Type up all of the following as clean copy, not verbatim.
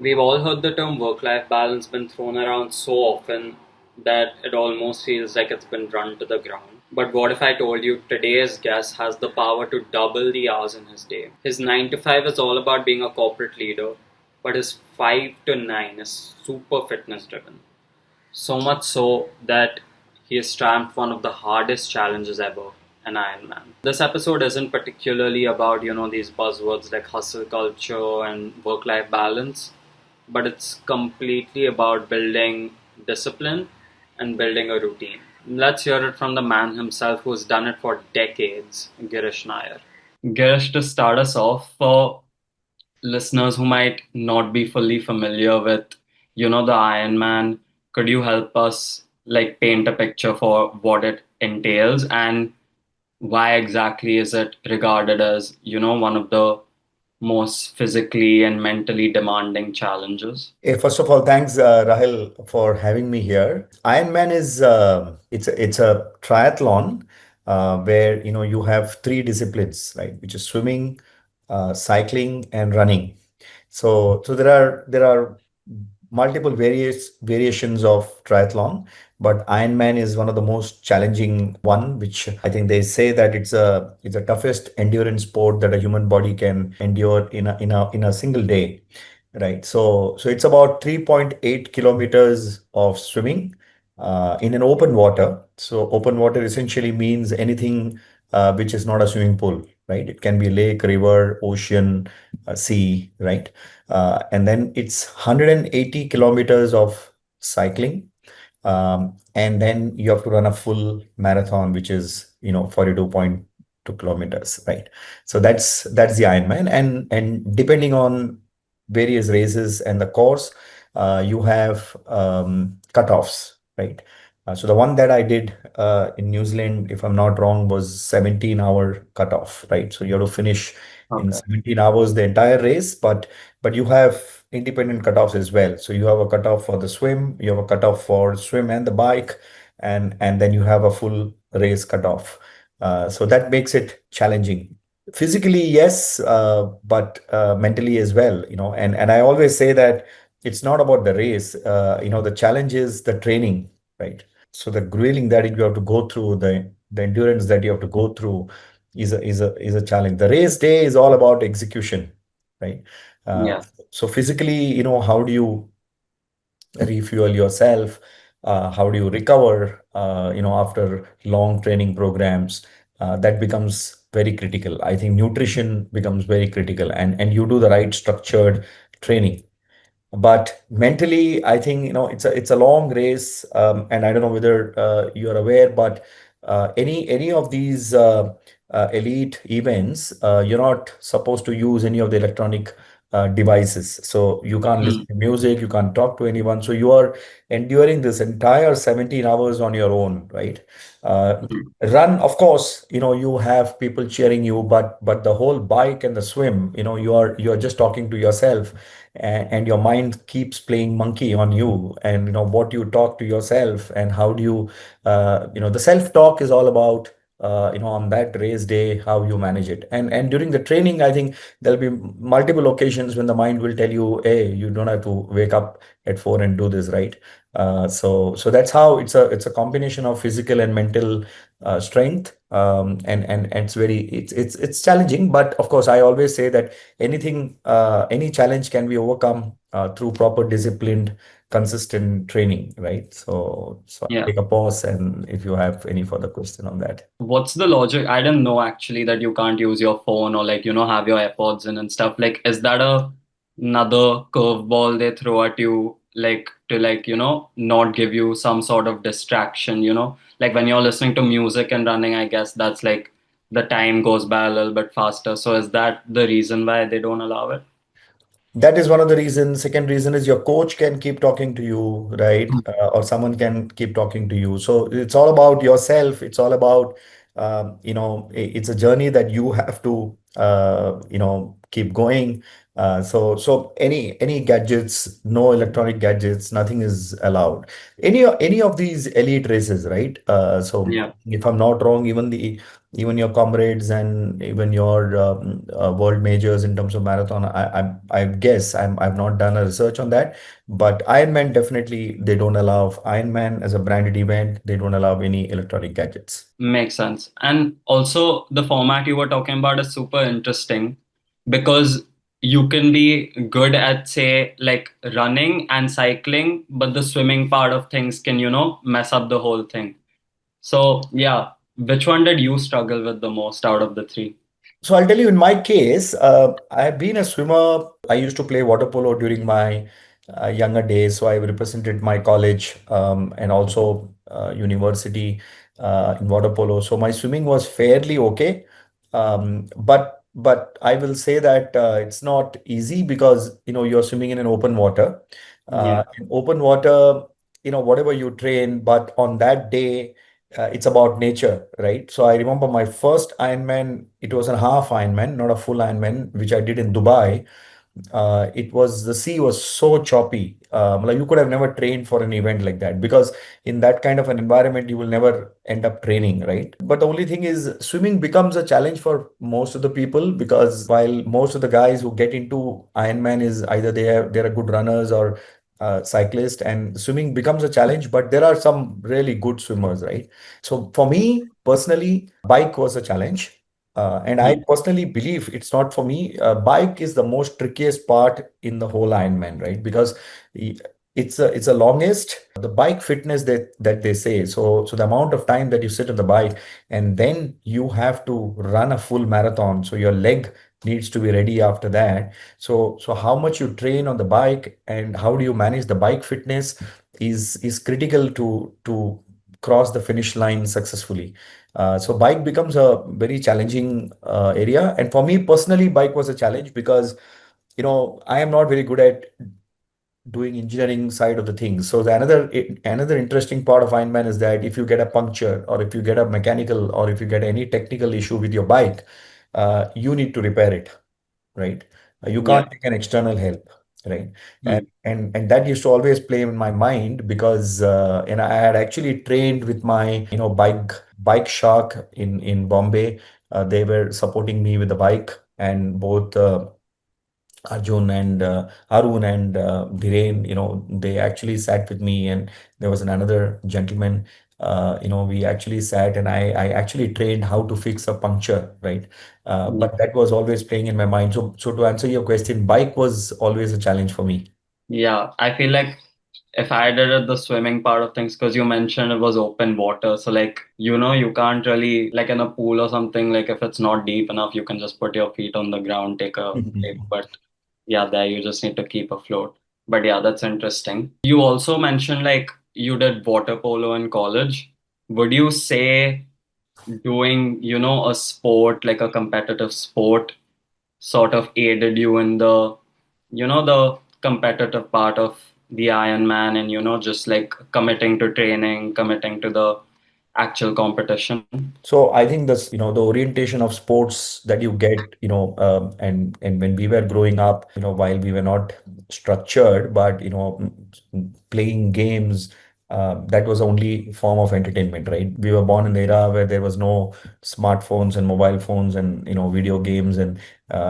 We've all heard the term work life balance been thrown around so often that it almost feels like it's been run to the ground. But what if I told you today's guest has the power to double the hours in his day? His 9 to 5 is all about being a corporate leader, but his 5 to 9 is super fitness driven. So much so that he has stamped one of the hardest challenges ever, an Ironman. This episode isn't particularly about, these buzzwords like hustle culture and work life balance, but it's completely about building discipline and building a routine. Let's hear it from the man himself who's done it for decades, Girish Nair. Girish, to start us off, for listeners who might not be fully familiar with, the Iron Man, could you help us like paint a picture for what it entails and why exactly is it regarded as, one of the most physically and mentally demanding challenges? First of all, thanks, Rahil, for having me here. Ironman is it's a triathlon where you have three disciplines, right? Which is swimming, cycling, and running. So there are multiple variations of triathlon, but Ironman is one of the most challenging one, which I think they say that it's a toughest endurance sport that a human body can endure in a single day. Right. So it's about 3.8 kilometers of swimming in an open water. So open water essentially means anything which is not a swimming pool, right? It can be lake, river, ocean, sea, right? And then it's 180 kilometers of cycling. And then you have to run a full marathon, which is, 42.2 kilometers, right? So that's the Ironman. And depending on various races and the course, you have cutoffs, right? So the one that I did in New Zealand, if I'm not wrong, was 17-hour cutoff, right? So you have to finish in Okay. 17 hours the entire race, but you have independent cutoffs as well. So you have a cutoff for the swim, you have a cutoff for swim and the bike, and then you have a full race cutoff. So that makes it challenging. Physically, yes, but mentally as well, and I always say that it's not about the race. The challenge is the training, right? So the grueling that you have to go through, the endurance that you have to go through is a challenge. The race day is all about execution, right? Uh, Yeah. so physically, how do you refuel yourself? How do you recover, after long training programs? That becomes very critical. I think nutrition becomes very critical, and you do the right structured training. But mentally, I think it's a long race, and I don't know whether you are aware, but any of these elite events, you're not supposed to use any of the electronic devices. So you can't listen Mm. to music, you can't talk to anyone. So you are enduring this entire 17 hours on your own, right? Uh, Mm. Run, of course, you have people cheering you, but the whole bike and the swim, you are just talking to yourself, and your mind keeps playing monkey on you, and what you talk to yourself, and how do you the self talk is all about on that race day, how you manage it. And during the training, I think there'll be multiple occasions when the mind will tell you, hey, you don't have to wake up at 4 and do this, right? So that's how it's a combination of physical and mental strength, and it's challenging, but of course I always say that any challenge can be overcome through proper disciplined consistent training, right? So I'll Yeah. take a pause, and if you have any further question on that. What's the logic? I didn't know actually that you can't use your phone or like, have your AirPods in and stuff. Like, is that another curveball they throw at you, like to like, not give you some sort of distraction, Like when you're listening to music and running, I guess that's like the time goes by a little bit faster. So is that the reason why they don't allow it? That is one of the reasons. Second reason is your coach can keep talking to you, right? Or someone can keep talking to you. So it's all about yourself. It's all about, it's a journey that you have to, keep going. So any gadgets, no electronic gadgets, nothing is allowed. Any of these elite races, right? So Yeah. if I'm not wrong, even your comrades and even your world majors in terms of marathon, I guess I've not done a research on that, but Ironman definitely they don't allow Ironman as a branded event. They don't allow any electronic gadgets. Makes sense. And also, the format you were talking about is super interesting because you can be good at, say, like running and cycling, but the swimming part of things can, mess up the whole thing. So, yeah, which one did you struggle with the most out of the three? So I'll tell you, in my case, I've been a swimmer. I used to play water polo during my younger days. So I represented my college and also university in water polo. So my swimming was fairly okay. But I will say that it's not easy because you're swimming in an open water. Yeah. In open water, whatever you train, but on that day it's about nature, right? So I remember my first Ironman, it was a half Ironman, not a full Ironman, which I did in Dubai. The sea was so choppy. Like you could have never trained for an event like that because in that kind of an environment, you will never end up training, right? But the only thing is, swimming becomes a challenge for most of the people because while most of the guys who get into Ironman is either they're a good runners or cyclist, and swimming becomes a challenge. But there are some really good swimmers, right? So for me personally, bike was a challenge. And I Hmm. personally believe it's not for me. Bike is the most trickiest part in the whole Ironman, right? Because i- it's a longest. The bike fitness that they say. So the amount of time that you sit on the bike and then you have to run a full marathon. So your leg needs to be ready after that. So how much you train on the bike and how do you manage the bike fitness is critical to cross the finish line successfully. So bike becomes a very challenging area. And for me personally, bike was a challenge because, I am not very good at doing engineering side of the things. So another interesting part of Ironman is that if you get a puncture or if you get a mechanical or if you get any technical issue with your bike, you need to repair it, right? You Yeah. can't take an external help, right? And Hmm. and that used to always play in my mind because and I had actually trained with my bike shark in Bombay. They were supporting me with the bike, and both Arjun and Arun and Dhiren, they actually sat with me, and there was another gentleman. We actually sat, and I actually trained how to fix a puncture, right? But that was always playing in my mind. So to answer your question, bike was always a challenge for me. Yeah, I feel like if I did it, the swimming part of things, because you mentioned it was open water. So, like, you can't really, like in a pool or something, like if it's not deep enough, you can just put your feet on the ground, take a break. But yeah, there you just need to keep afloat. But yeah, that's interesting. You also mentioned like you did water polo in college. Would you say doing, a sport, like a competitive sport, sort of aided you in the competitive part of the Ironman and, just like committing to training, committing to the actual competition? So I think this, the orientation of sports that you get, and when we were growing up, while we were not structured, but playing games, that was the only form of entertainment, right? We were born in the era where there was no smartphones and mobile phones and video games and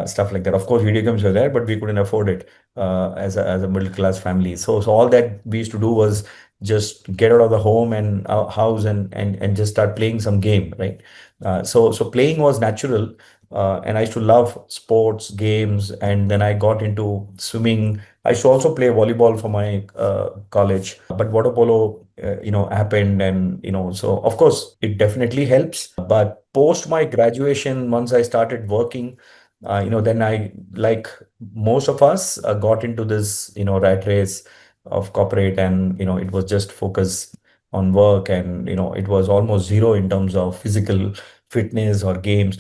stuff like that. Of course, video games were there, but we couldn't afford it as a middle class family. So all that we used to do was just get out of the home and house and just start playing some game, right? So playing was natural, and I used to love sports games, and then I got into swimming. I used to also play volleyball for my college, but water polo, happened, and so of course it definitely helps. But post my graduation, once I started working, then I, like most of us, got into this, rat race of corporate, and it was just focus on work, and it was almost zero in terms of physical fitness or games.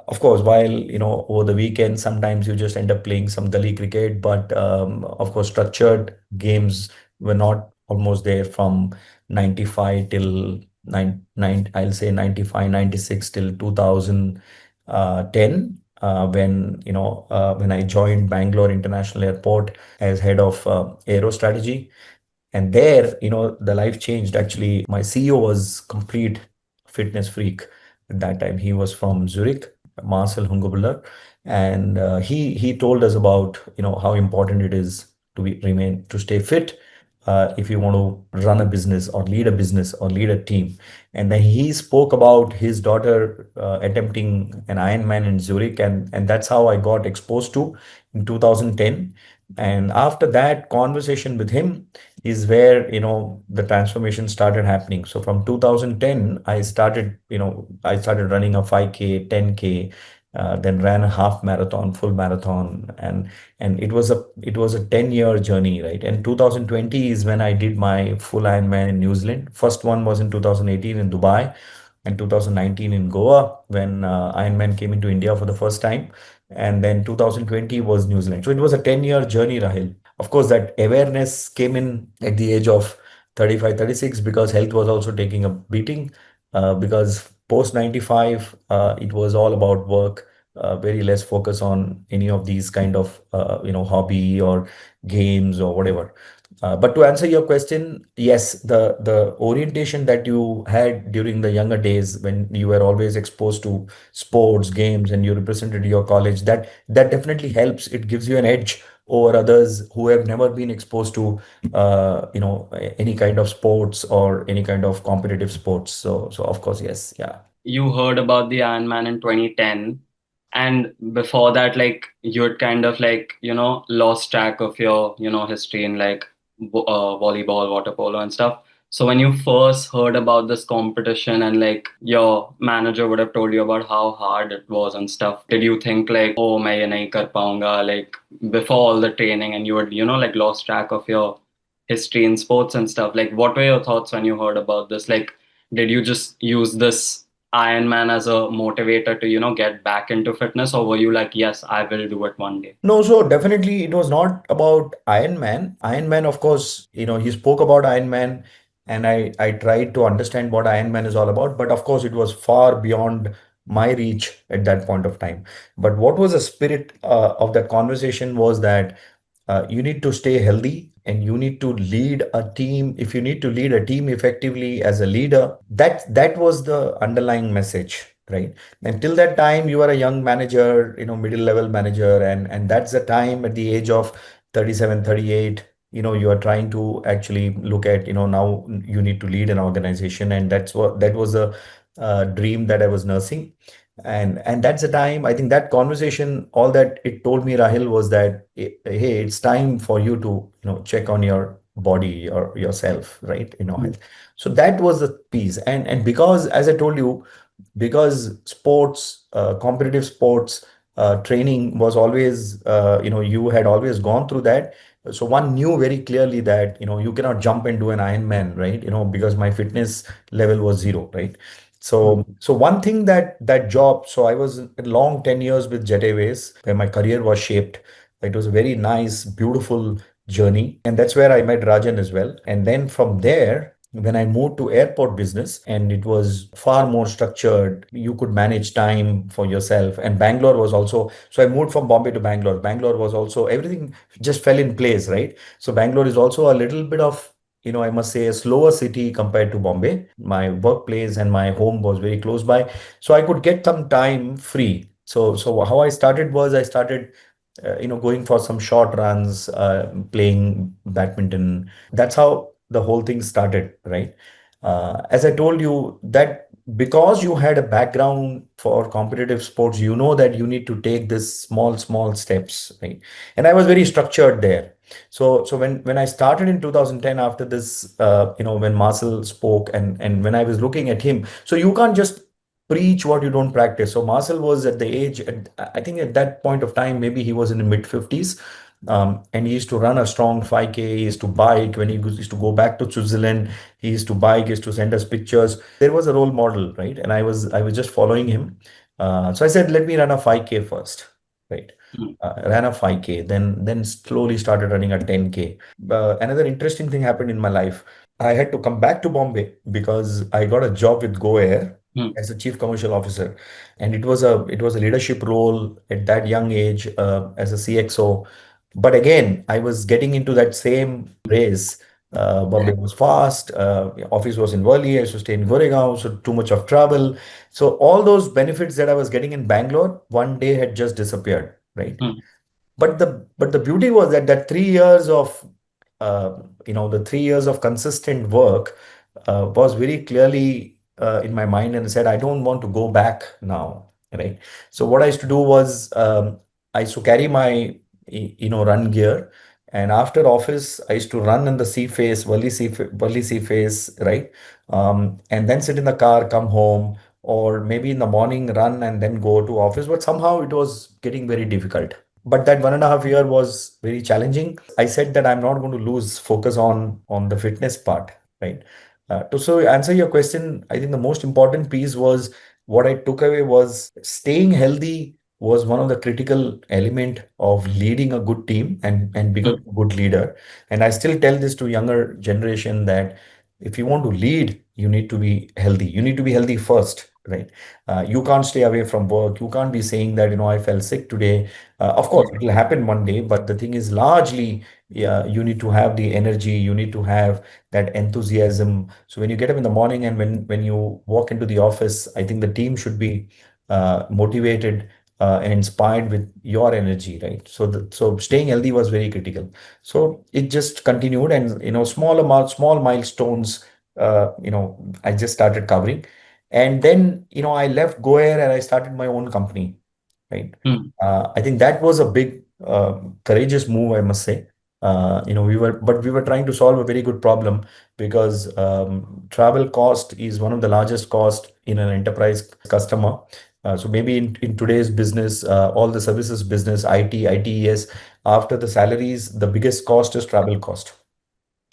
Of course, while over the weekend sometimes you just end up playing some gully cricket, but of course structured games were not almost there from 95 till 9 9 I'll say 95 96 till 2010. when I joined Bangalore International Airport as head of aero strategy. And there, the life changed. Actually, my CEO was complete fitness freak at that time. He was from Zurich, Marcel Hungebuller, and he told us about how important it is to stay fit if you want to run a business or lead a business or lead a team. And then he spoke about his daughter attempting an Ironman in Zurich, and that's how I got exposed to in 2010. And after that conversation with him is where the transformation started happening. So from 2010 I started running a 5K, 10K, then ran a half marathon, full marathon, and it was a 10-year journey, right? And 2020 is when I did my full Ironman in New Zealand. First one was in 2018 in Dubai, and 2019 in Goa when Ironman came into India for the first time, and then 2020 was New Zealand. So it was a 10-year journey, Rahil. Of course, that awareness came in at the age of 35, 36 because health was also taking a beating. Because post 95, it was all about work, very less focus on any of these kind of hobby or games or whatever. But to answer your question, yes, the orientation that you had during the younger days when you were always exposed to sports, games, and you represented your college, that definitely helps. It gives you an edge over others who have never been exposed to any kind of sports or any kind of competitive sports. So of course, yes, yeah. You heard about the Iron Man in 2010, and before that, like you'd kind of like, lost track of your, history in like volleyball, water polo, and stuff. So when you first heard about this competition and like your manager would have told you about how hard it was and stuff, did you think like, oh, मैं ये नहीं कर पाऊंगा, like before all the training, and you had, like lost track of your history in sports and stuff? Like, what were your thoughts when you heard about this? Like, did you just use this Ironman as a motivator to, get back into fitness, or were you like, yes, I will do it one day? No, so definitely it was not about Iron Man. Iron Man, of course, he spoke about Iron Man, and I tried to understand what Iron Man is all about. But of course, it was far beyond my reach at that point of time. But what was the spirit of that conversation was that you need to stay healthy and you need to lead a team. If you need to lead a team effectively as a leader, that was the underlying message, right? Until that time, you are a young manager, middle level manager, and that's the time at the age of 37, 38, you are trying to actually look at, now you need to lead an organization, and that was a dream that I was nursing. And that's the time, I think that conversation, all that it told me, Rahil, was that hey, it's time for you to check on your body or yourself, right? Mm. Health. So that was the piece. And because, as I told you, because sports, competitive sports, training was always, you had always gone through that. So one knew very clearly that, you cannot jump and do an Ironman, right? Because my fitness level was zero, right? Mm. So one thing that job, so I was a long 10 years with Jet Airways where my career was shaped. It was a very nice, beautiful journey. And that's where I met Rajan as well. And then from there, when I moved to airport business, and it was far more structured, you could manage time for yourself. And Bangalore was also, so I moved from Bombay to Bangalore. Bangalore was also, everything just fell in place, right? So Bangalore is also a little bit of, I must say, a slower city compared to Bombay. My workplace and my home was very close by, so I could get some time free. So how I started was I started going for some short runs, playing badminton. That's how the whole thing started, right? As I told you, that because you had a background for competitive sports, you know that you need to take this small steps, right? And I was very structured there. So when I started in 2010, after this, when Marcel spoke, and when I was looking at him, so you can't just preach what you don't practice. So Marcel was at the age, I think at that point of time, maybe he was in the mid 50s. And he used to run a strong 5K. He used to bike when used to go back to Switzerland. He used to bike, he used to send us pictures. There was a role model, right? And I was just following him. So I said, let me run a 5K first, right? Mm. Ran a 5K, then slowly started running a 10K. Another interesting thing happened in my life. I had to come back to Bombay because I got a job with Go Air. Hmm. as a chief commercial officer, and it was a leadership role at that young age as a CXO. But again, I was getting into that same race. Bombay was fast. Office was in Worli. I used to stay in Goregaon, so too much of travel. So all those benefits that I was getting in Bangalore one day had just disappeared, right? Hmm. But the beauty was that that 3 years of the 3 years of consistent work was very clearly in my mind, and said I don't want to go back now, right? So what I used to do was, I used to carry my run gear, and after office I used to run in the sea face, Worli sea face, right? And then sit in the car, come home, or maybe in the morning run and then go to office. But somehow it was getting very difficult. But that 1.5 year was very challenging. I said that I'm not going to lose focus on the fitness part, right? To so answer your question, I think the most important piece was, what I took away was staying healthy was one of the critical element of leading a good team and Hmm. becoming a good leader. And I still tell this to younger generation that if you want to lead, you need to be healthy. You need to be healthy first, right? You can't stay away from work. You can't be saying that, I fell sick today. Of course, Hmm. it will happen one day, but the thing is, largely, yeah, you need to have the energy, you need to have that enthusiasm. So when you get up in the morning and when you walk into the office, I think the team should be motivated and inspired with your energy, right? So staying healthy was very critical. So it just continued, and small milestones. I just started covering, and then I left Goer and I started my own company, right? Hmm. I think that was a big, courageous move, I must say. We were trying to solve a very good problem, because travel cost is one of the largest cost in an enterprise customer. So maybe in today's business, all the services business, IT, ITES, after the salaries, the biggest cost is travel cost,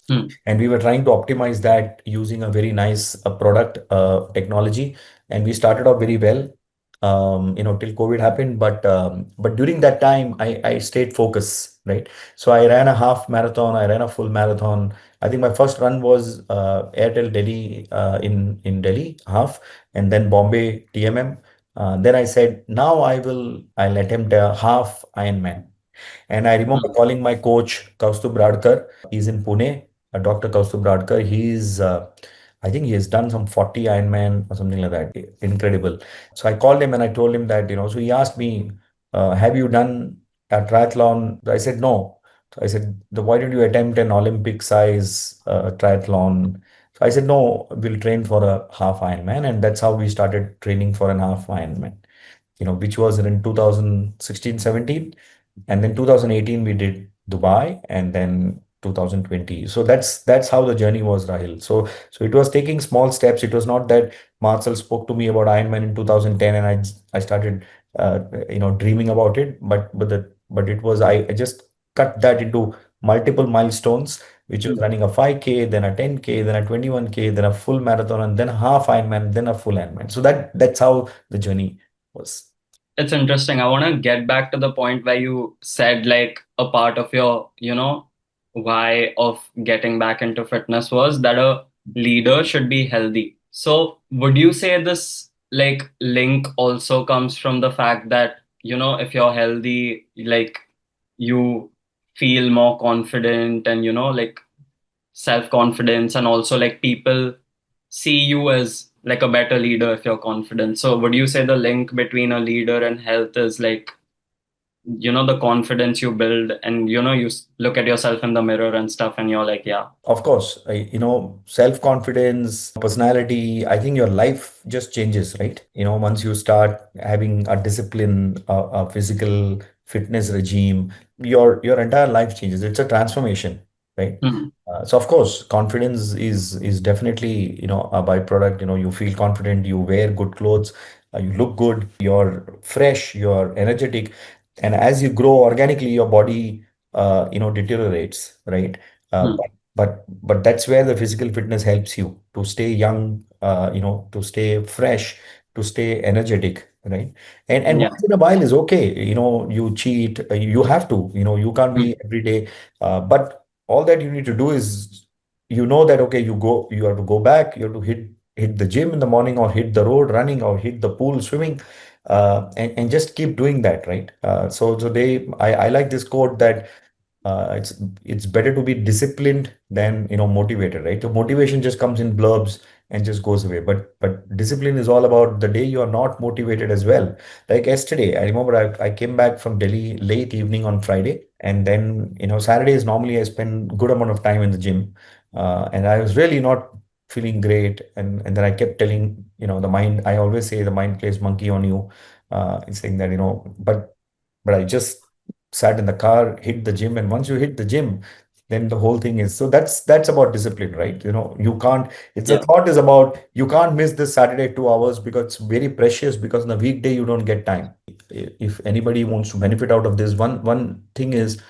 Hmm. and we were trying to optimize that using a very nice product technology. And we started off very well, till COVID happened. But during that time, I stayed focused, right? So I ran a half marathon, I ran a full marathon. I think my first run was Airtel Delhi, in Delhi, half, and then Bombay TMM. Then I said, now I'll attempt a half Ironman. And I remember Hmm. calling my coach, Kaustubh Radkar. He's in Pune, Dr. Kaustubh Radkar. I think he has done some 40 Ironman or something like that. Incredible. So I called him and I told him that, so he asked me, have you done a triathlon? I said, no. So I said, why don't you attempt an Olympic size triathlon? So I said, no, we'll train for a half Ironman. And that's how we started training for an half Ironman, which was in 2016, 17. And then 2018 we did Dubai, and then 2020. So that's how the journey was, Rahil. So it was taking small steps. It was not that Marcel spoke to me about Ironman in 2010 and I started dreaming about it, but it was, I just cut that into multiple milestones, which was Hmm. running a 5K, then a 10K, then a 21K, then a full marathon, and then a half Ironman, then a full Ironman. So that's how the journey was. It's interesting. I want to get back to the point where you said like a part of your, why of getting back into fitness was that a leader should be healthy. So would you say this like link also comes from the fact that, if you're healthy, like you feel more confident and, like self confidence, and also like people see you as like a better leader if you're confident. So would you say the link between a leader and health is like, the confidence you build, and you look at yourself in the mirror and stuff and you're like, yeah. Of course, self-confidence, personality, I think your life just changes, right? Once you start having a discipline, a physical fitness regime, your entire life changes. It's a transformation, right? Hmm. So of course, confidence is definitely, a byproduct. You feel confident, you wear good clothes, you look good, you're fresh, you're energetic, and as you grow organically, your body, deteriorates, right? Uh, Hmm. but that's where the physical fitness helps you to stay young, to stay fresh, to stay energetic, right? And Yeah. once in a while is okay. You cheat, you have to, you can't Hmm. be every day. But all that you need to do is, that okay, you have to go back, you have to hit hit the gym in the morning, or hit the road running, or hit the pool swimming, and just keep doing that, right? I like this quote that it's better to be disciplined than motivated, right? So motivation just comes in blurbs and just goes away, but discipline is all about the day you are not motivated as well. Like yesterday, I remember I came back from Delhi late evening on Friday, and then Saturdays normally I spend good amount of time in the gym, and I was really not feeling great, and then I kept telling the mind. I always say the mind plays monkey on you, saying that but I just sat in the car, hit the gym, and once you hit the gym, then the whole thing is so that's about discipline, right? You can't. It's the Yeah. thought is about you can't miss this Saturday 2 hours because it's very precious because in the weekday you don't get time. If anybody wants to benefit out of this, one thing is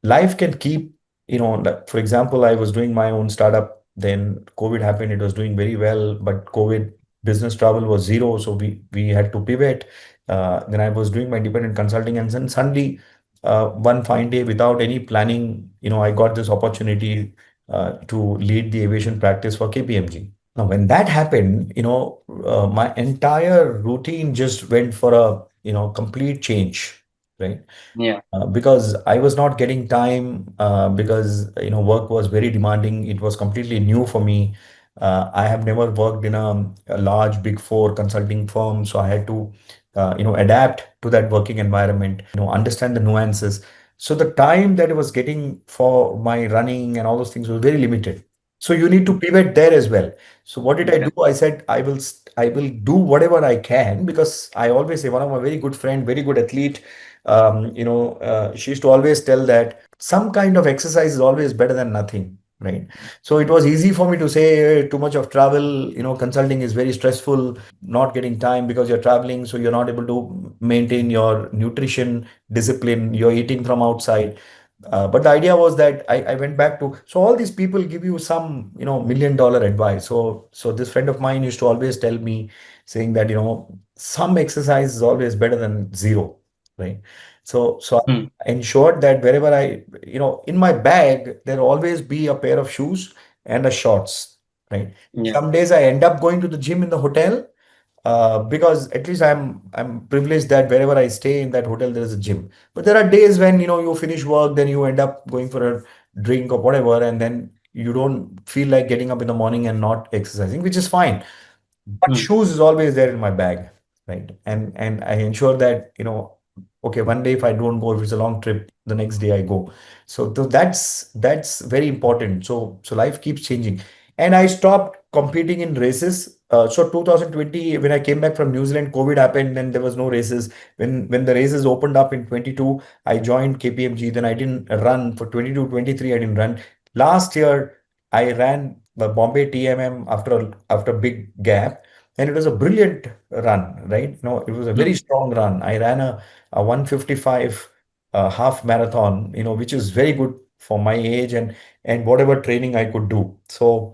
life can keep, like, for example, I was doing my own startup, then COVID happened, it was doing very well, but COVID business travel was zero, so we had to pivot. Then I was doing my independent consulting, and then suddenly one fine day, without any planning, I got this opportunity to lead the aviation practice for KPMG. Now when that happened, my entire routine just went for a complete change, right? Yeah. Because I was not getting time, because work was very demanding. It was completely new for me. I have never worked in a large Big Four consulting firm, so I had to adapt to that working environment, understand the nuances. So the time that I was getting for my running and all those things was very limited. So you need to pivot there as well. So what did I Yeah. do? I said I will do whatever I can, because I always say one of my very good friend, very good athlete, she used to always tell that some kind of exercise is always better than nothing, right? So it was easy for me to say, too much of travel, consulting is very stressful, not getting time because you're traveling, so you're not able to maintain your nutrition discipline, you're eating from outside. But the idea was that I went back to, so all these people give you some $1 million advice. So this friend of mine used to always tell me, saying that some exercise is always better than zero, right? So Hmm. I ensured that wherever in my bag, there always be a pair of shoes and a shorts, right? Yeah. Some days I end up going to the gym in the hotel, because at least I'm privileged that wherever I stay in that hotel, there is a gym. But there are days when you finish work, then you end up going for a drink or whatever, and then you don't feel like getting up in the morning and not exercising, which is fine. But Hmm. shoes is always there in my bag, right? And I ensure that, okay, one day if I don't go, if it's a long trip, the next day I go. So that's very important. So life keeps changing. And I stopped competing in races. So 2020, when I came back from New Zealand, COVID happened, and there was no races. When the races opened up in 22, I joined KPMG. Then I didn't run for 22, 23. I didn't run. Last year, I ran the Bombay TMM after a big gap, and it was a brilliant run, right? No, it was a very Hmm. strong run. I ran a 155 half marathon, which is very good for my age and whatever training I could do. So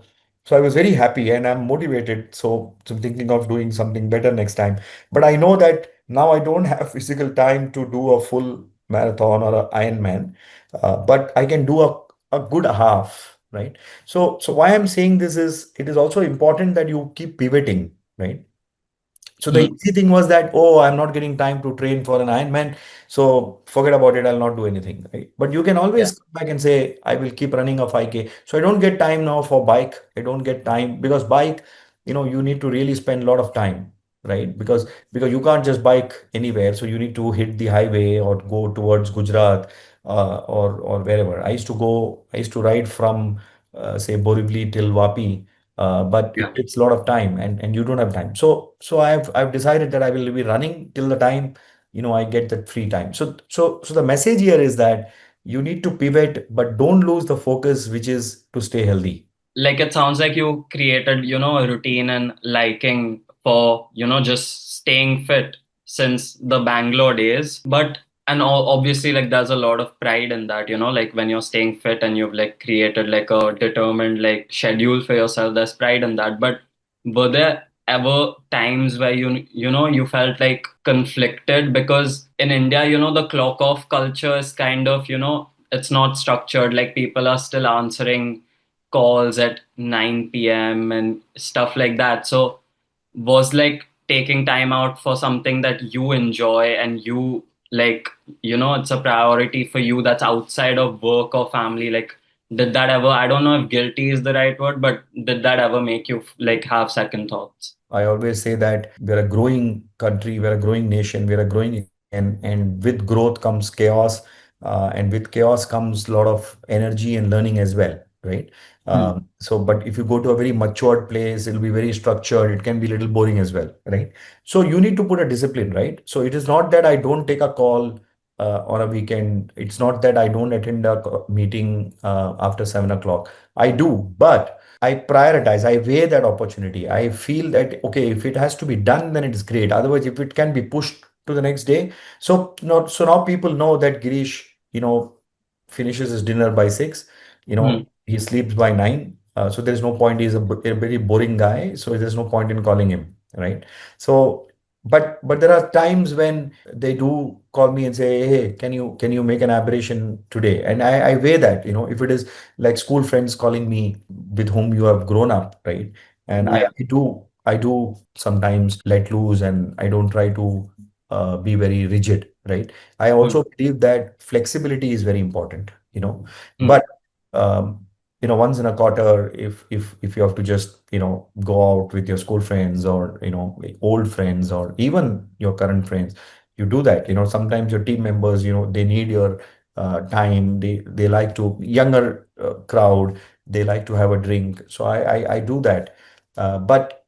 I was very happy and I'm motivated. So I'm thinking of doing something better next time. But I know that now I don't have physical time to do a full marathon or a Ironman, but I can do a good half, right? So why I'm saying this is it is also important that you keep pivoting, right? So the Hmm. easy thing was that, oh, I'm not getting time to train for an Ironman, so forget about it. I'll not do anything, right? But you can Yeah. always come back and say, I will keep running a 5K. So I don't get time now for bike. I don't get time because bike, you need to really spend a lot of time, right? Because you can't just bike anywhere. So you need to hit the highway or go towards Gujarat, or wherever. I used to ride from say Borivali till Vapi, but Yeah. it takes a lot of time and you don't have time. So I've decided that I will be running till the time I get that free time. So the message here is that you need to pivot, but don't lose the focus, which is to stay healthy. Like it sounds like you created, a routine and liking for, just staying fit since the Bangalore days. But and obviously, like there's a lot of pride in that, like when you're staying fit and you've like created like a determined like schedule for yourself, there's pride in that. But were there ever times where you felt like conflicted? Because in India, the clock off culture is kind of, it's not structured, like people are still answering calls at 9 p.m. and stuff like that. So was like taking time out for something that you enjoy and you like, it's a priority for you that's outside of work or family. Like, did that ever, I don't know if guilty is the right word, but did that ever make you like have second thoughts? I always say that we're a growing country, we're a growing nation, we're a growing, and with growth comes chaos, and with chaos comes a lot of energy and learning as well, right? Hmm. But if you go to a very matured place, it'll be very structured. It can be a little boring as well, right? So you need to put a discipline, right? So it is not that I don't take a call on a weekend. It's not that I don't attend a meeting after 7 o'clock. I do, but I prioritize, I weigh that opportunity. I feel that, okay, if it has to be done, then it is great. Otherwise, if it can be pushed to the next day. So now people know that Girish, finishes his dinner by 6, Hmm. he sleeps by 9. So there's no point. He's a very boring guy. So there's no point in calling him, right? So, but there are times when they do call me and say, hey, can you make an aberration today? And I weigh that, if it is like school friends calling me with whom you have grown up, right? And Yeah. I do sometimes let loose, and I don't try to be very rigid, right? I Hmm. also believe that flexibility is very important, Hmm. but once in a quarter, if you have to just go out with your school friends, or like old friends, or even your current friends, you do that. Sometimes your team members, they need your time. They like to younger crowd. They like to have a drink. So I do that. But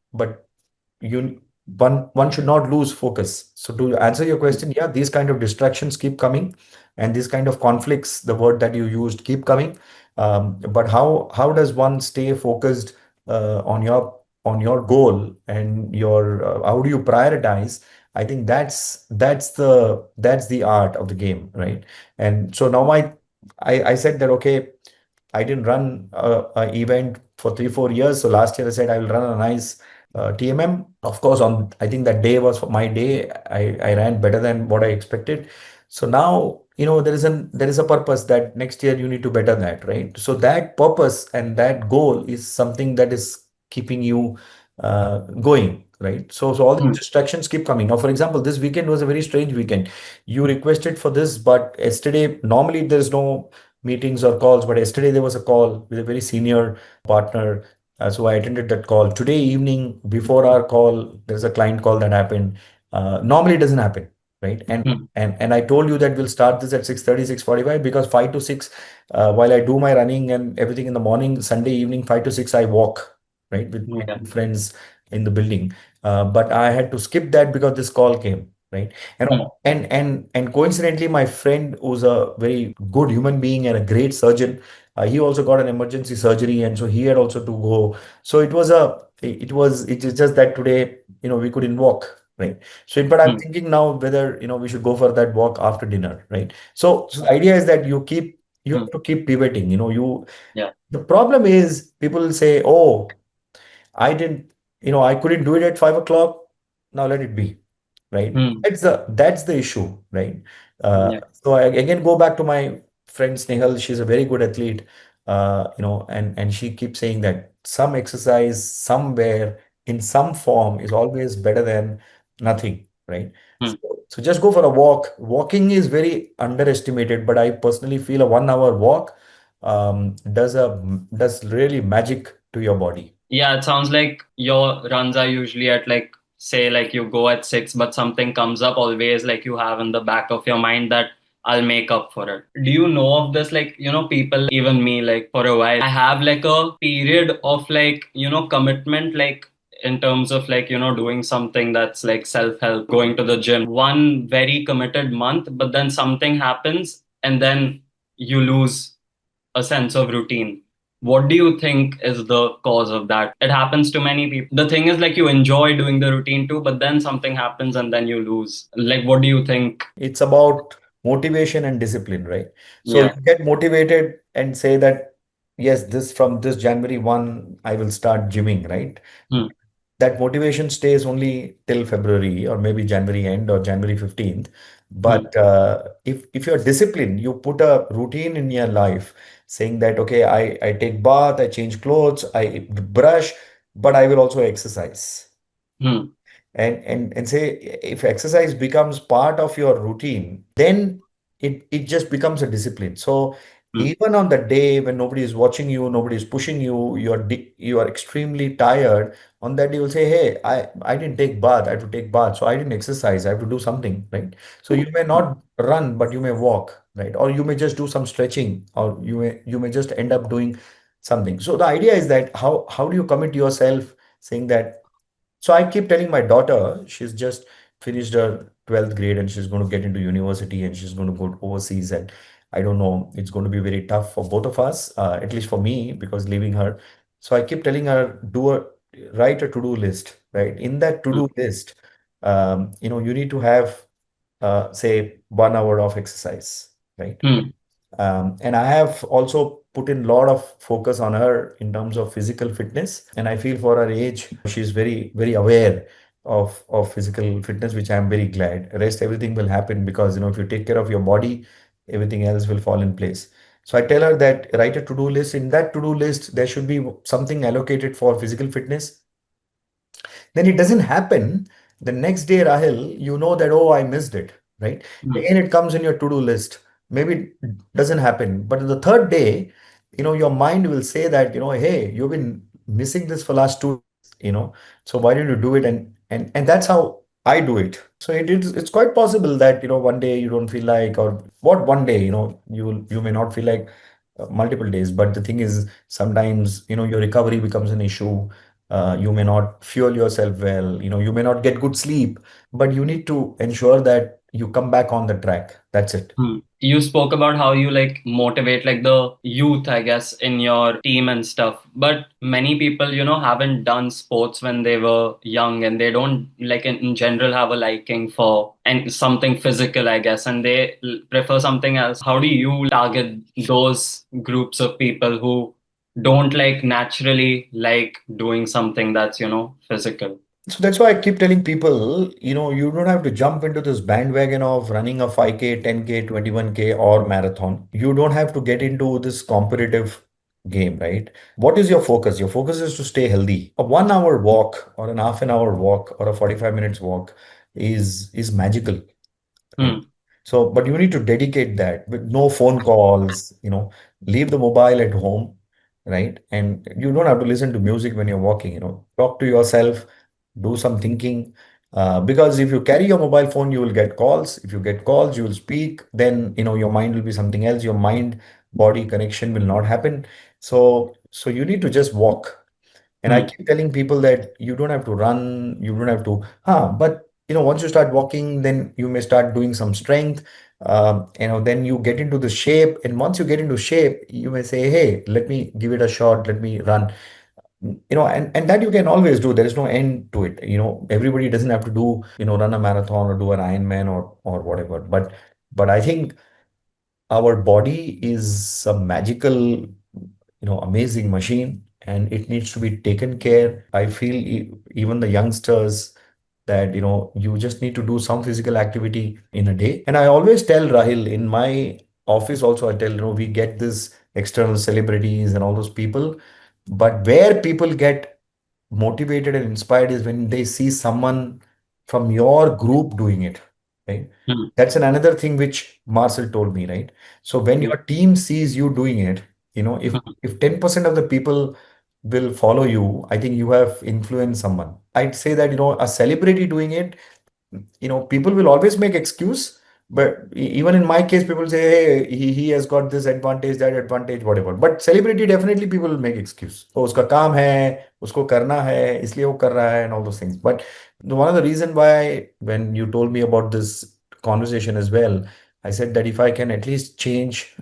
you one should not lose focus. So to answer your question, yeah, these kind of distractions keep coming, and these kind of conflicts, the word that you used, keep coming. But how does one stay focused on your goal, and your how do you prioritize? I think that's the art of the game, right? And so now I said that, okay, I didn't run a event for 3 4 years. So last year I said I will run a nice TMM. Of course, on I think that day was my day. I ran better than what I expected. So now there is a purpose that next year you need to better that, right? So that purpose and that goal is something that is keeping you going, right? So all these Hmm. distractions keep coming. Now, for example, this weekend was a very strange weekend. You requested for this, but yesterday normally there's no meetings or calls, but yesterday there was a call with a very senior partner. So I attended that call. Today evening, before our call, there's a client call that happened. Normally it doesn't happen, right? And Hmm. and and I told you that we'll start this at 6:30, 6:45, because 5 to 6, while I do my running and everything in the morning, Sunday evening, 5 to 6, I walk, right, with my Yeah. two friends in the building. But I had to skip that because this call came, right? And Hmm. and coincidentally, my friend, who's a very good human being and a great surgeon, he also got an emergency surgery, and so he had also to go. So it is just that today, we couldn't walk, right? So, but I'm Hmm. thinking now whether we should go for that walk after dinner, right? So the idea is that you Hmm. have to keep pivoting. Yeah. The problem is people will say, oh, I didn't, I couldn't do it at 5 o'clock. Now let it be, right? Hmm. That's the issue, right? Yeah. So I again go back to my friend Snehal. She's a very good athlete, and she keeps saying that some exercise somewhere in some form is always better than nothing, right? Hmm. So just go for a walk. Walking is very underestimated, but I personally feel a 1 hour walk does really magic to your body. Yeah, it sounds like your runs are usually at like, say, like you go at 6, but something comes up always, like you have in the back of your mind that I'll make up for it. Do you know of this? Like, people, even me, like for a while, I have like a period of like, commitment, like in terms of like, doing something that's like self help, going to the gym, one very committed month, but then something happens and then you lose a sense of routine. What do you think is the cause of that? It happens to many people. The thing is, like, you enjoy doing the routine too, but then something happens and then you lose. Like, what do you think? It's about motivation and discipline, right? So you Yeah. get motivated and say that, yes, this from this January 1, I will start gymming, right? Hmm. That motivation stays only till February, or maybe January end, or January 15th. Hmm. But if you're disciplined, you put a routine in your life, saying that, okay, I take bath, I change clothes, I brush, but I will also exercise. Hmm. And say, if exercise becomes part of your routine, then it just becomes a discipline. So Hmm. even on the day when nobody is watching you, nobody is pushing you, you are extremely tired, on that day you'll say, hey, I didn't take bath, I have to take bath, so I didn't exercise, I have to do something, right? So you may not run, but you may walk, right? Or you may just do some stretching, or you may just end up doing something. So the idea is that how do you commit yourself, saying that, so I keep telling my daughter, she's just finished her 12th grade and she's going to get into university and she's going to go overseas. And I don't know, it's going to be very tough for both of us, at least for me, because leaving her. So I keep telling her, write a to-do list, right? In that Hmm. to-do list, you need to have, say, 1 hour of exercise, right? Hmm. And I have also put in a lot of focus on her in terms of physical fitness. And I feel for her age, she's very, very aware of physical fitness, which I'm very glad. Rest, everything will happen because, if you take care of your body, everything else will fall in place. So I tell her that write a to-do list. In that to-do list, there should be something allocated for physical fitness. Then it doesn't happen. The next day, Rahil, you know that, oh, I missed it, right? Hmm. Again, it comes in your to-do list. Maybe it doesn't happen. But the third day, your mind will say that, hey, you've been missing this for last 2 days, so why don't you do it? And that's how I do it. So it's quite possible that, one day you don't feel like, or what one day, you may not feel like multiple days. But the thing is, sometimes, your recovery becomes an issue. You may not fuel yourself well, you may not get good sleep, but you need to ensure that you come back on the track. That's it. Hmm. You spoke about how you like motivate like the youth, I guess, in your team and stuff. But many people, haven't done sports when they were young and they don't like in general have a liking for and something physical, I guess, and they prefer something else. How do you target those groups of people who don't like naturally like doing something that's, physical? So that's why I keep telling people, you don't have to jump into this bandwagon of running a 5K, 10K, 21K or marathon. You don't have to get into this competitive game, right? What is your focus? Your focus is to stay healthy. A 1 hour walk or an half an hour walk or a 45 minutes walk is magical, right? Hmm. So, but you need to dedicate that with no phone calls, leave the mobile at home, right? And you don't have to listen to music when you're walking, talk to yourself, do some thinking. Because if you carry your mobile phone, you will get calls. If you get calls, you will speak. Then, your mind will be something else. Your mind body connection will not happen. So you need to just walk. And I Hmm. keep telling people that you don't have to run, you don't have to, but once you start walking, then you may start doing some strength. Then you get into the shape. And once you get into shape, you may say, hey, let me give it a shot, let me run. And that you can always do. There is no end to it. Everybody doesn't have to do, run a marathon or do an Ironman or whatever. But I think our body is a magical, amazing machine, and it needs to be taken care. I feel even the youngsters, that you just need to do some physical activity in a day. And I always tell Rahil, in my office also, I tell, we get this external celebrities and all those people, but where people get motivated and inspired is when they see someone from your group doing it, right? Hmm. That's another thing which Marcel told me, right? So when Hmm. your team sees you doing it, if 10% of the people will follow you, I think you have influenced someone. I'd say that, a celebrity doing it, people will always make excuse. But even in my case, people say, hey, he has got this advantage, that advantage, whatever. But celebrity, definitely people will make excuse. Oh, uska kaam hai, usko karna hai, isliye wo kar raha hai, and all those things. But one of the reason why, when you told me about this conversation as well, I said that if I can at least change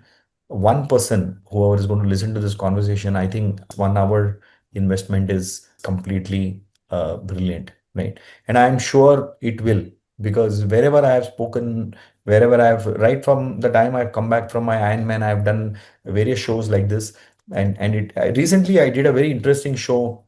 one person, whoever is going to listen to this conversation, I think 1 hour investment is completely brilliant, right? And I'm sure it will, because wherever I have spoken, wherever I've, right from the time I've come back from my Ironman, I've done various shows like this. And recently I did a very interesting show.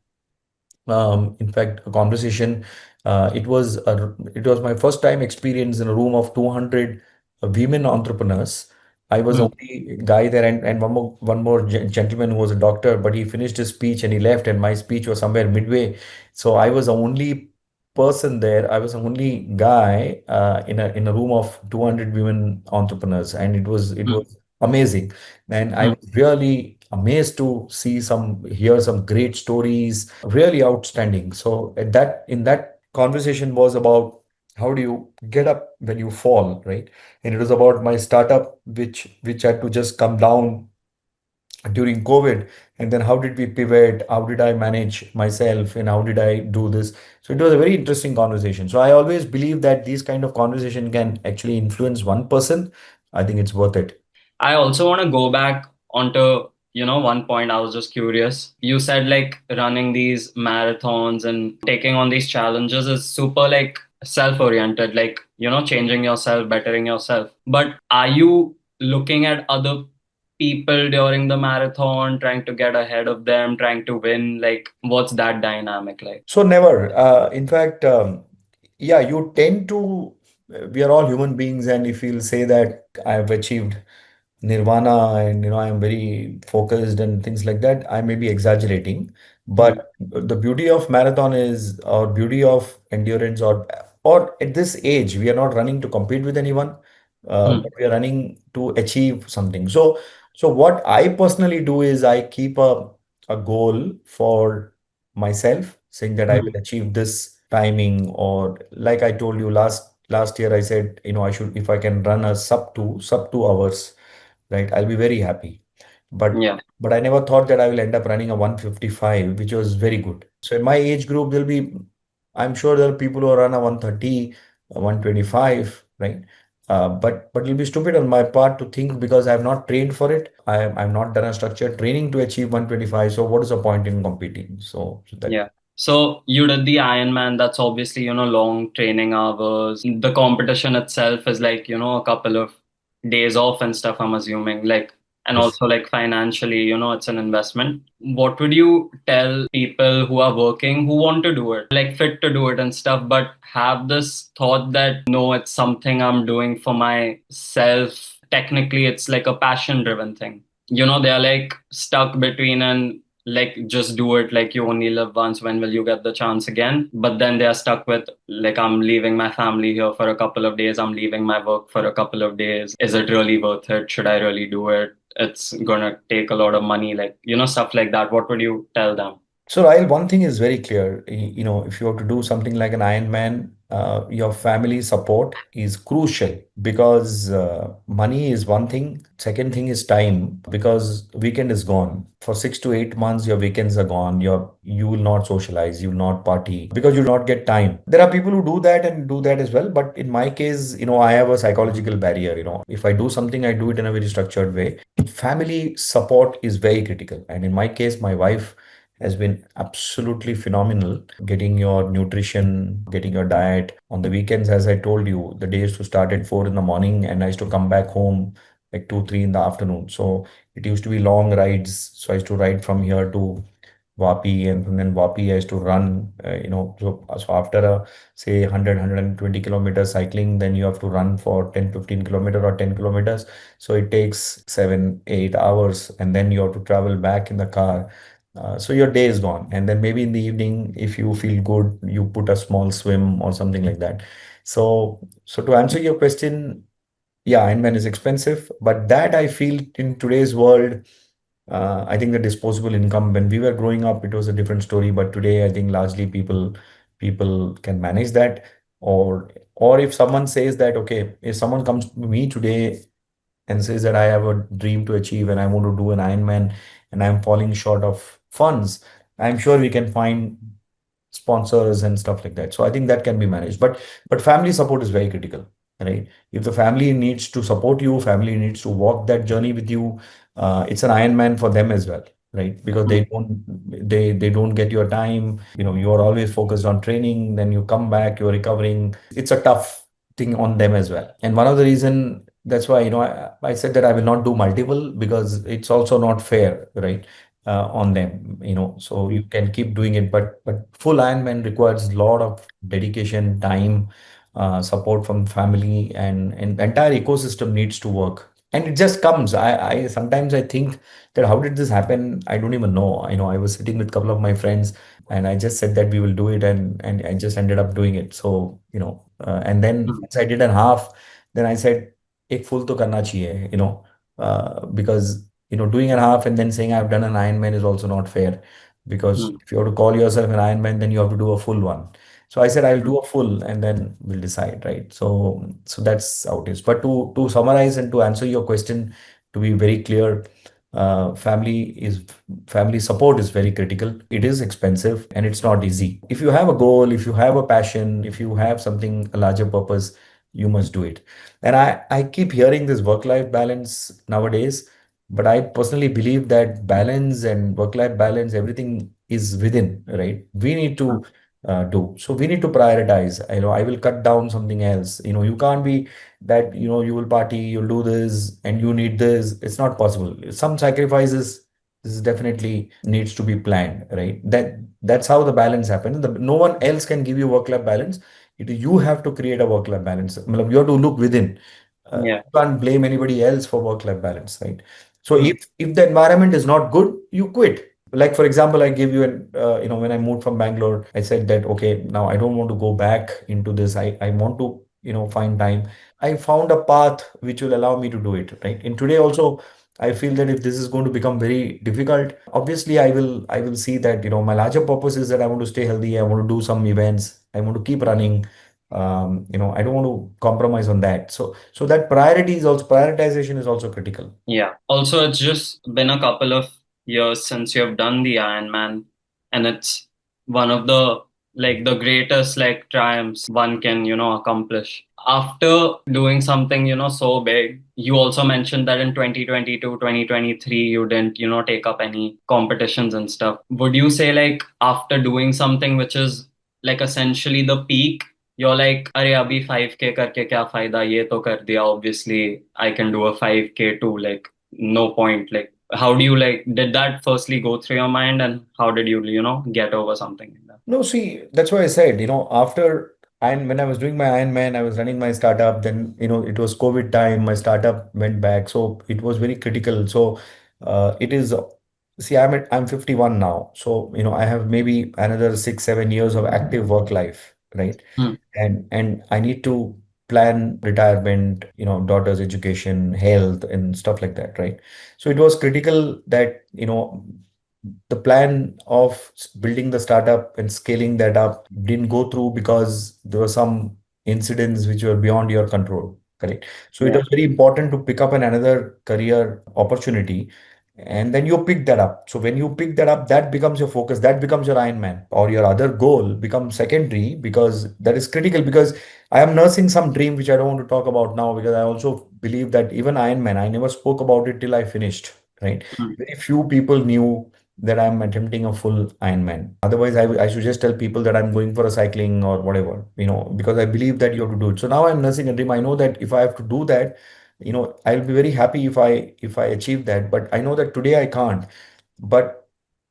In fact, a conversation. It was my first time experience in a room of 200 women entrepreneurs. I was the Hmm. only guy there, and one more gentleman who was a doctor, but he finished his speech and he left, and my speech was somewhere midway. So I was the only person there. I was the only guy in a room of 200 women entrepreneurs, and it was amazing. And I Hmm. was really amazed to hear some great stories, really outstanding. So in that conversation was about how do you get up when you fall, right? And it was about my startup, which had to just come down during COVID. And then how did we pivot? How did I manage myself? And how did I do this? So it was a very interesting conversation. So I always believe that these kind of conversation can actually influence one person. I think it's worth it. I also want to go back onto, one point. I was just curious. You said like running these marathons and taking on these challenges is super like self-oriented, like, changing yourself, bettering yourself. But are you looking at other people during the marathon, trying to get ahead of them, trying to win? Like, what's that dynamic like? So never. In fact, yeah, you tend to. We are all human beings, and if you'll say that I have achieved nirvana and I'm very focused and things like that, I may be exaggerating. Hmm. But the beauty of marathon is, or beauty of endurance, or at this age, we are not running to compete with anyone, Hmm. but we are running to achieve something. So what I personally do is I keep a goal for myself, saying that I Hmm. will achieve this timing, or like I told you last year, I said, I should, if I can run a sub 2 hours, right? I'll be very happy. But Yeah. but I never thought that I will end up running a 155, which was very good. So in my age group, I'm sure there are people who run a 130, a 125, right? But it'll be stupid on my part to think because I have not trained for it. I've not done a structured training to achieve 125. So what is the point in competing? So that. Yeah. So you did the Ironman. That's obviously, long training hours. The competition itself is like, a couple of days off and stuff, I'm assuming. Like, and Yes. also like financially, it's an investment. What would you tell people who are working, who want to do it, like fit to do it and stuff, but have this thought that no, it's something I'm doing for myself. Technically, it's like a passion driven thing. They are like stuck between an like just do it, like you only live once, when will you get the chance again? But then they are stuck with like, I'm leaving my family here for a couple of days, I'm leaving my work for a couple of days, is it really worth it, should I really do it, it's gonna take a lot of money, like, stuff like that. What would you tell them? So, Rahil, one thing is very clear. If you have to do something like an Ironman, your family support is crucial because money is one thing. Second thing is time because weekend is gone. For 6 to 8 months, your weekends are gone. You will not socialize, you will not party because you do not get time. There are people who do that and do that as well. But in my case, I have a psychological barrier. If I do something, I do it in a very structured way. Family support is very critical. And in my case, my wife has been absolutely phenomenal. Getting your nutrition, getting your diet on the weekends, as I told you, the day used to start at 4 in the morning and I used to come back home like 2, 3 in the afternoon. So it used to be long rides. So I used to ride from here to Vapi, and from then Vapi I used to run, so after say 100, kilometers cycling, then you have to run for 10, 15 kilometer or 10 kilometers. So it takes 7, 8 hours, and then you have to travel back in the car. So your day is gone. And then maybe in the evening, if you feel good, you put a small swim or something like that. So to answer your question, yeah, Ironman is expensive, but that I feel in today's world, I think the disposable income when we were growing up, it was a different story. But today, I think largely people can manage that. Or if someone says that, okay, if someone comes to me today and says that I have a dream to achieve and I want to do an Ironman and I'm falling short of funds, I'm sure we can find sponsors and stuff like that. So I think that can be managed. But family support is very critical, right? If the family needs to support you, family needs to walk that journey with you, it's an Ironman for them as well, right? Because they don't get your time. You are always focused on training, then you come back, you're recovering. It's a tough thing on them as well. And one of the reason that's why I said that I will not do multiple because it's also not fair, right? On them, so you can keep doing it, but full Ironman requires a lot of dedication, time, support from family, and the entire ecosystem needs to work. and it just comes. I sometimes I think that how did this happen? I don't even know. I was sitting with a couple of my friends, and I just said that we will do it, and I just ended up doing it. So and then Mm. once I did a half, then I said, "Ek full to karna chahiye," because doing a half and then saying I've done an Ironman is also not fair, because Mm. if you have to call yourself an Ironman, then you have to do a full one. So I said I'll Mm. do a full and then we'll decide, right? So that's how it is. But to summarize and to answer your question, to be very clear, family support is very critical. It is expensive and it's not easy. If you have a goal, if you have a passion, if you have something, a larger purpose, you must do it. And I keep hearing this work-life balance nowadays, but I personally believe that balance and work-life balance, everything is within, right? We need to do. So we need to prioritize. I will cut down something else. You can't be that, you will party, you'll do this, and you need this. It's not possible. Some sacrifices, this is definitely needs to be planned, right? That's how the balance happens. No one else can give you work-life balance. You have to create a work-life balance. You have to look within. Yeah. You can't blame anybody else for work-life balance, right? So Mm. if the environment is not good, you quit. Like for example, I give you an when I moved from Bangalore, I said that okay, now I don't want to go back into this. I want to find time. I found a path which will allow me to do it, right? And today also, I feel that if this is going to become very difficult, obviously I will see that my larger purpose is that I want to stay healthy. I want to do some events. I want to keep running. I don't want to compromise on that. So that prioritization is also critical. Yeah. Also, it's just been a couple of years since you've done the Ironman, and it's one of the the greatest triumphs one can, accomplish. After doing something, so big, you also mentioned that in 2022, 2023, you didn't, take up any competitions and stuff. Would you say after doing something which is essentially the peak, you're like, अरे अभी 5K करके क्या फायदा, ये तो कर दिया, obviously I can do a 5K too, no point. How do you did that firstly go through your mind, and how did you, get over something like that? No, see, that's why I said, after and when I was doing my Ironman, I was running my startup. Then, it was COVID time. My startup went back, so it was very critical. So, it is. See, I'm 51 now, so I have maybe another 6, 7 years of active work life, right? Hmm. And I need to plan retirement, daughter's education, health, and stuff like that, right? So it was critical that the plan of building the startup and scaling that up didn't go through because there were some incidents which were beyond your control. Correct. So it Yeah. was very important to pick up another career opportunity. And then you pick that up. So when you pick that up, that becomes your focus. That becomes your Ironman, or your other goal becomes secondary, because that is critical. Because I am nursing some dream which I don't want to talk about now, because I also believe that even Ironman, I never spoke about it till I finished. Right. Hmm. Very few people knew that I'm attempting a full Ironman. Otherwise, I should just tell people that I'm going for a cycling or whatever, because I believe that you have to do it. So now I'm nursing a dream. I know that if I have to do that, I'll be very happy if I achieve that. But I know that today I can't. But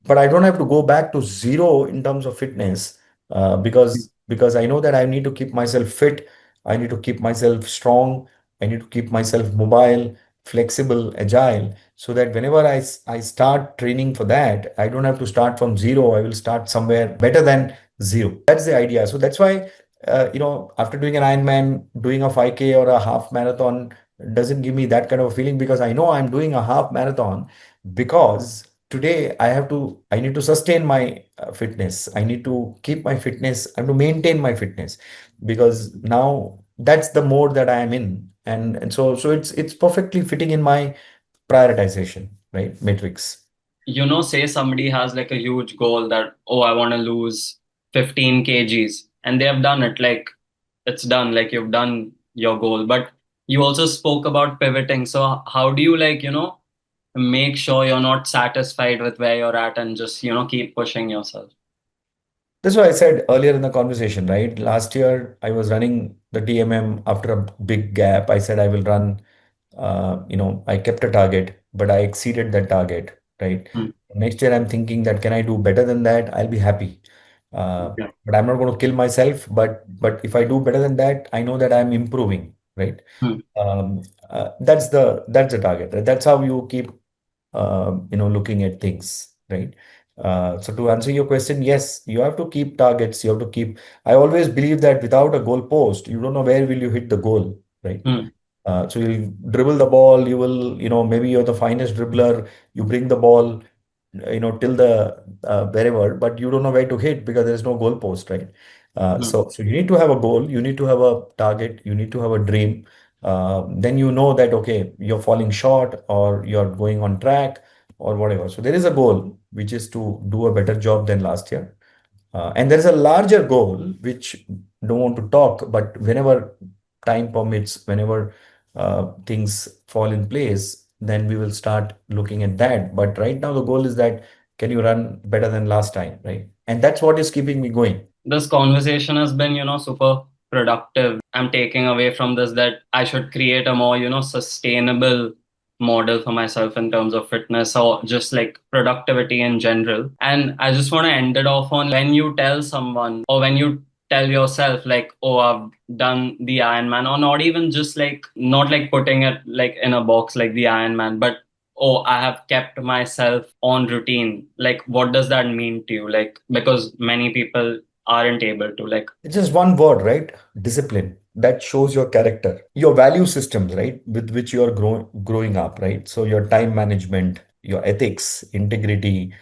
I don't have to go back to zero in terms of fitness, because I know that I need to keep myself fit. I need to keep myself strong. I need to keep myself mobile, flexible, agile, so that whenever I start training for that, I don't have to start from zero. I will start somewhere better than zero. That's the idea. So that's why, after doing an Ironman, doing a 5K or a half marathon doesn't give me that kind of a feeling, because I know I'm doing a half marathon because today I need to sustain my fitness. I need to keep my fitness. I have to maintain my fitness, because now that's the mode that I am in. And so it's perfectly fitting in my prioritization, right? Matrix. Say somebody has a huge goal that, oh, I want to lose 15 kgs, and they have done it. It's done. You've done your goal, but you also spoke about pivoting. So how do you make sure you're not satisfied with where you're at and just keep pushing yourself? That's what I said earlier in the conversation, right? Last year, I was running the TMM after a big gap. I said I will run, I kept a target, but I exceeded that target, right? Hmm. Next year, I'm thinking that can I do better than that? I'll be happy. Okay. But I'm not going to kill myself. But if I do better than that, I know that I'm improving, right? Hmm. That's the target. Right? That's how you keep looking at things, right? So to answer your question, yes, you have to keep targets. You have to keep. I always believe that without a goal post, you don't know where will you hit the goal, right? Hmm. So you'll dribble the ball. You will, maybe you're the finest dribbler. You bring the ball, till the wherever, but you don't know where to hit because there's no goal post, right? Hmm. So you need to have a goal. You need to have a target. You need to have a dream. Then you know that okay, you're falling short or you're going on track or whatever. So there is a goal which is to do a better job than last year. And there is a larger goal which don't want to talk, but whenever time permits, whenever things fall in place, then we will start looking at that. But right now, the goal is that can you run better than last time, right? And that's what is keeping me going. This conversation has been, super productive. I'm taking away from this that I should create a more, sustainable model for myself in terms of fitness or just like productivity in general. And I just want to end it off on when you tell someone or when you tell yourself like, oh, I've done the Ironman, or not even just like not like putting it like in a box like the Ironman, but oh, I have kept myself on routine. Like, what does that mean to you? Like, because many people aren't able to, like, It's just one word, right? Discipline. That shows your character, your value systems, right? With which you are growing up, right? So your time management, your ethics, integrity,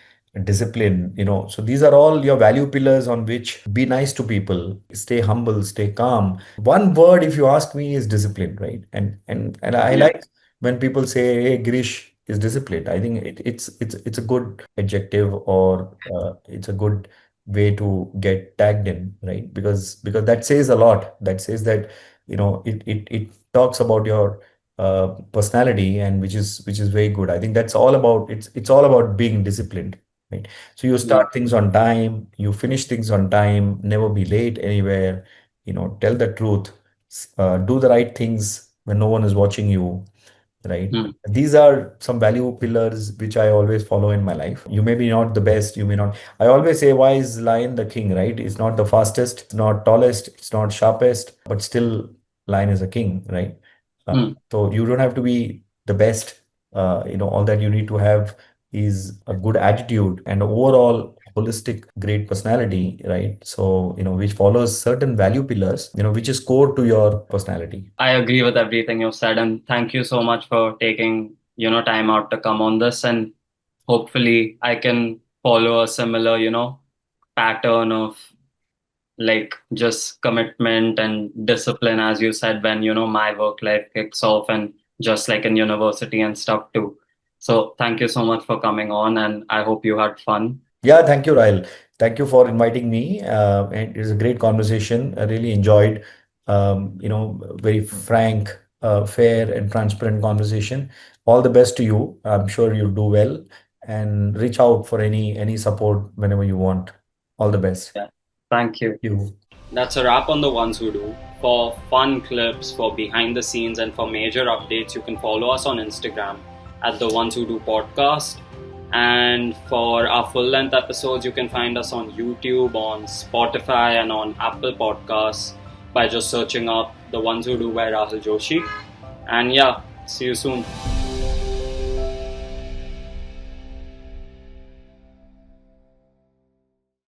discipline, so these are all your value pillars on which be nice to people, stay humble, stay calm. One word, if you ask me, is discipline, right? And I yeah. like when people say, "Hey, Girish is disciplined." I think it's a good adjective or it's a good way to get tagged in, right? Because that says a lot. That says that it talks about your personality, and which is very good. I think that's all about it's all about being disciplined, right? So you Yeah. start things on time, you finish things on time, never be late anywhere, tell the truth, do the right things when no one is watching you, right? Hmm. These are some value pillars which I always follow in my life. You may be not the best, you may not. I always say, why is lion the king, right? It's not the fastest, it's not tallest, it's not sharpest, but still, lion is a king, right? Hmm. So you don't have to be the best. All that you need to have is a good attitude and overall holistic great personality, right? So which follows certain value pillars, which is core to your personality. I agree with everything you said, and thank you so much for taking, time out to come on this. And hopefully, I can follow a similar, pattern of like just commitment and discipline, as you said, when, my work life kicks off and just like in university and stuff too. So, thank you so much for coming on, and I hope you had fun. Yeah, thank you, Rahil. Thank you for inviting me. And it was a great conversation. I really enjoyed, very frank, fair, and transparent conversation. All the best to you. I'm sure you'll do well, and reach out for any support whenever you want. All the best. Yeah. Thank you. You. That's a wrap on The Ones Who Do. For fun clips, for behind the scenes, and for major updates, you can follow us on Instagram at The Ones Who Do Podcast. And for our full length episodes, you can find us on YouTube, on Spotify, and on Apple Podcasts by just searching up The Ones Who Do by Rahul Joshi. And yeah, see you soon.